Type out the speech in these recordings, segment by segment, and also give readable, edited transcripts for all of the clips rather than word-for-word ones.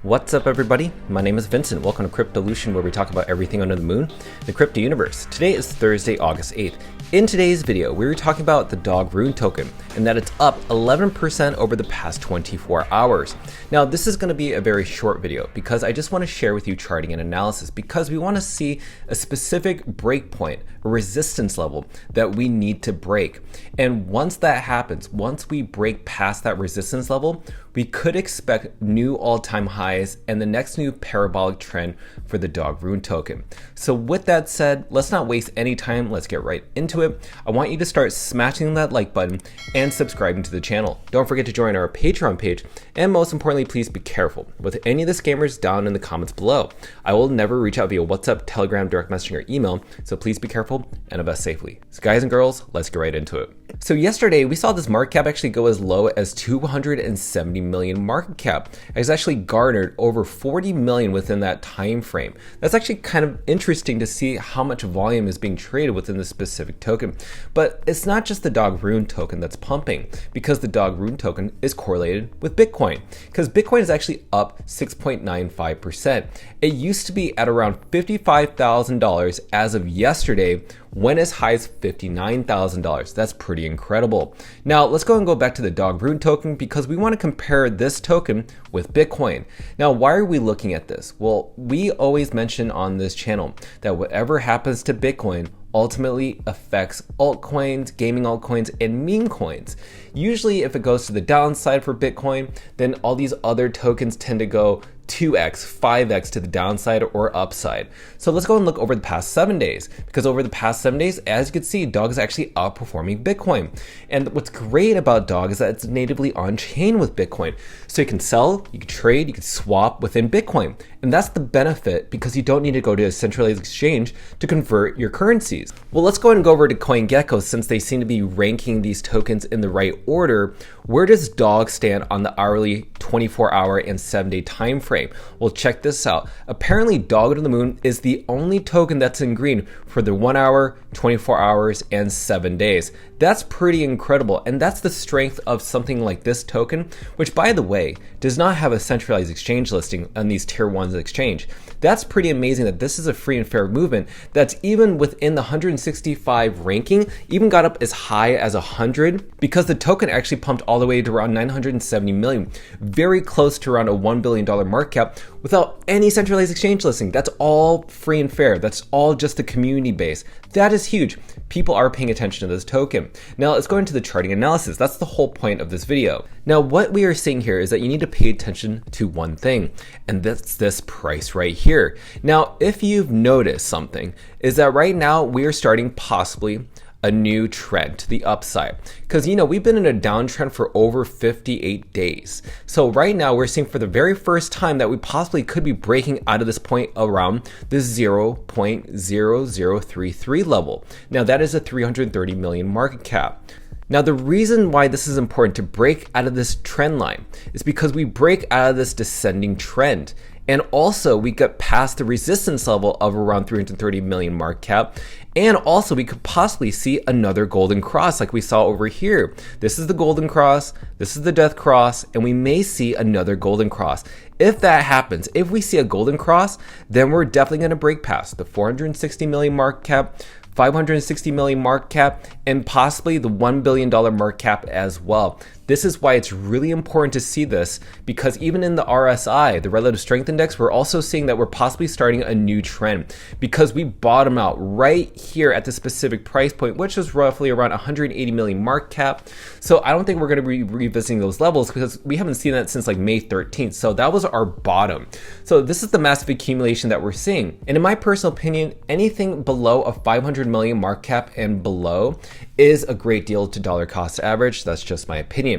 What's up everybody? My name is Vincent. Welcome to Cryptolution, where we talk about everything under the moon, the crypto universe. Today is Thursday, August 8th. In today's video, we were talking about the dog rune token and that it's up 11% over the past 24 hours. Now, this is going to be a very short video because I just want to share with you charting and analysis because we want to see a specific breakpoint, a resistance level that we need to break. And once that happens, once we break past that resistance level, we could expect new all-time highs and the next new parabolic trend for the dog rune token. So with that said, let's not waste any time. Let's get right into it. I want you to start smashing that like button and subscribing to the channel. Don't forget to join our Patreon page. And most importantly, please be careful with any of the scammers down in the comments below. I will never reach out via WhatsApp, Telegram, direct messaging, or email. So please be careful and invest safely. So guys and girls, let's get right into it. So yesterday we saw this market cap actually go as low as 270 million market cap. It's actually garnered over 40 million within that time frame. That's actually kind of interesting to see how much volume is being traded within this specific token. But it's not just the dog rune token that's pumping, because the dog rune token is correlated with Bitcoin, because Bitcoin is actually up 6.95%. It used to be at around $55,000 as of yesterday, went as high as $59,000. That's pretty incredible. Now let's go back to the dog rune token because we want to compare this token with Bitcoin. Now, why are we looking at this? Well, we always mention on this channel that whatever happens to Bitcoin ultimately affects altcoins, gaming altcoins, and meme coins. Usually if it goes to the downside for Bitcoin, then all these other tokens tend to go 2x, 5x to the downside or upside. So let's go and look over the past 7 days, because over the past 7 days, as you can see, DOG is actually outperforming Bitcoin. And what's great about DOG is that it's natively on chain with Bitcoin. So you can sell, you can trade, you can swap within Bitcoin. And that's the benefit, because you don't need to go to a centralized exchange to convert your currencies. Well, let's go ahead and go over to CoinGecko, since they seem to be ranking these tokens in the right order. Where does DOG stand on the hourly, 24-hour, and 7-day time frame? Well, check this out. Apparently, Dog to the Moon is the only token that's in green for the 1 hour, 24 hours, and 7 days. That's pretty incredible, and that's the strength of something like this token, which, by the way, does not have a centralized exchange listing on these tier 1s exchange. That's pretty amazing that this is a free and fair movement that's even within the 165 ranking, even got up as high as 100, because the token actually pumped all the way to around 970 million, very close to around a $1 billion market cap without any centralized exchange listing. That's all free and fair. That's all just the community base. That is huge. People are paying attention to this token. Now let's go into the charting analysis. That's the whole point of this video. Now what we are seeing here is that you need to pay attention to one thing, and that's this price right here. Now, if you've noticed something, is that right now we are starting possibly a new trend to the upside, because we've been in a downtrend for over 58 days. So right now we're seeing for the very first time that we possibly could be breaking out of this point around the 0.0033 level. Now that is a 330 million market cap. Now, the reason why this is important to break out of this trend line is because we break out of this descending trend. And also we got past the resistance level of around 330 million market cap. And also we could possibly see another golden cross like we saw over here. This is the golden cross, this is the death cross, and we may see another golden cross. If that happens, if we see a golden cross, then we're definitely going to break past the 460 million market cap, 560 million market cap, and possibly the $1 billion market cap as well. This is why it's really important to see this, because even in the RSI, the Relative Strength Index, we're also seeing that we're possibly starting a new trend, because we bottom out right here at the specific price point, which is roughly around 180 million market cap. So I don't think we're going to be revisiting those levels, because we haven't seen that since like May 13th. So that was our bottom. So this is the massive accumulation that we're seeing. And in my personal opinion, anything below a 500 million market cap and below is a great deal to dollar cost average. That's just my opinion.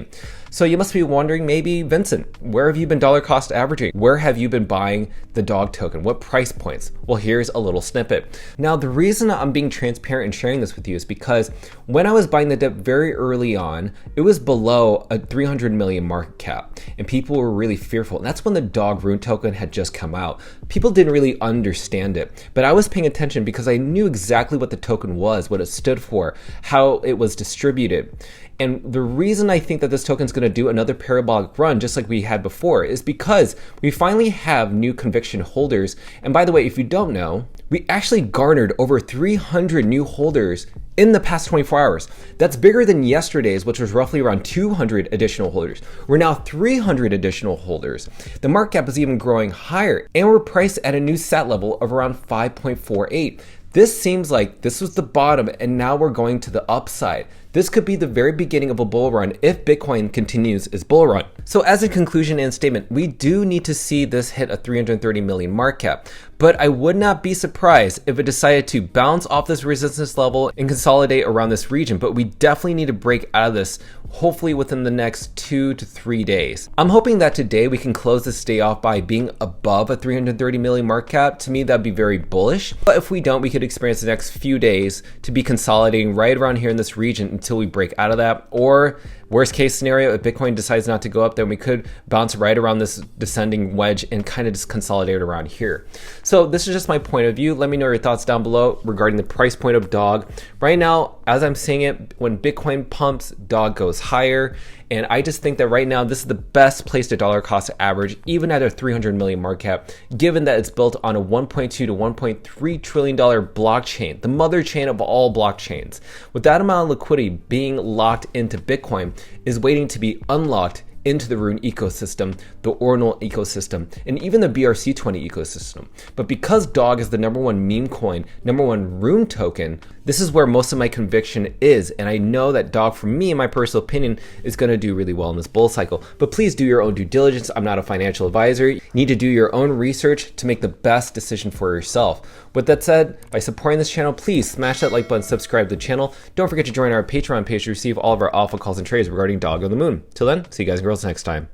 So you must be wondering, maybe, Vincent, where have you been dollar cost averaging? Where have you been buying the dog token? What price points? Well, here's a little snippet. Now, the reason I'm being transparent and sharing this with you is because when I was buying the dip very early on, it was below a 300 million market cap, and people were really fearful. And that's when the dog rune token had just come out. People didn't really understand it, but I was paying attention because I knew exactly what the token was, what it stood for, how it was distributed. And the reason I think that this token is going going to do another parabolic run just like we had before is because we finally have new conviction holders. And by the way, if you don't know, we actually garnered over 300 new holders in the past 24 hours. That's bigger than yesterday's, which was roughly around 200 additional holders. We're now 300 additional holders. The market cap is even growing higher, and we're priced at a new SAT level of around 5.48. This seems like this was the bottom, and now we're going to the upside. This could be the very beginning of a bull run if Bitcoin continues its bull run. So as a conclusion and statement, we do need to see this hit a 330 million market cap, but I would not be surprised if it decided to bounce off this resistance level and consolidate around this region, but we definitely need to break out of this, hopefully within the next 2 to 3 days. I'm hoping that today we can close this day off by being above a 330 million market cap. To me, that'd be very bullish, but if we don't, we could experience the next few days to be consolidating right around here in this region until we break out of that. Or worst case scenario, if Bitcoin decides not to go up, then we could bounce right around this descending wedge and kind of just consolidate around here. So this is just my point of view. Let me know your thoughts down below regarding the price point of DOG. Right now, as I'm saying it, when Bitcoin pumps, DOG goes higher. And I just think that right now, this is the best place to dollar cost average, even at a 300 million market cap, given that it's built on a $1.2 to $1.3 trillion blockchain, the mother chain of all blockchains. With that amount of liquidity being locked into Bitcoin is waiting to be unlocked into the Rune ecosystem, the Ordinal ecosystem, and even the BRC20 ecosystem. But because DOG is the #1 meme coin, #1 Rune token, this is where most of my conviction is. And I know that DOG, for me, in my personal opinion, is going to do really well in this bull cycle. But please do your own due diligence. I'm not a financial advisor. You need to do your own research to make the best decision for yourself. With that said, by supporting this channel, please smash that like button, subscribe to the channel. Don't forget to join our Patreon page to receive all of our alpha calls and trades regarding DOG on the moon. Till then, see you guys and girls next time.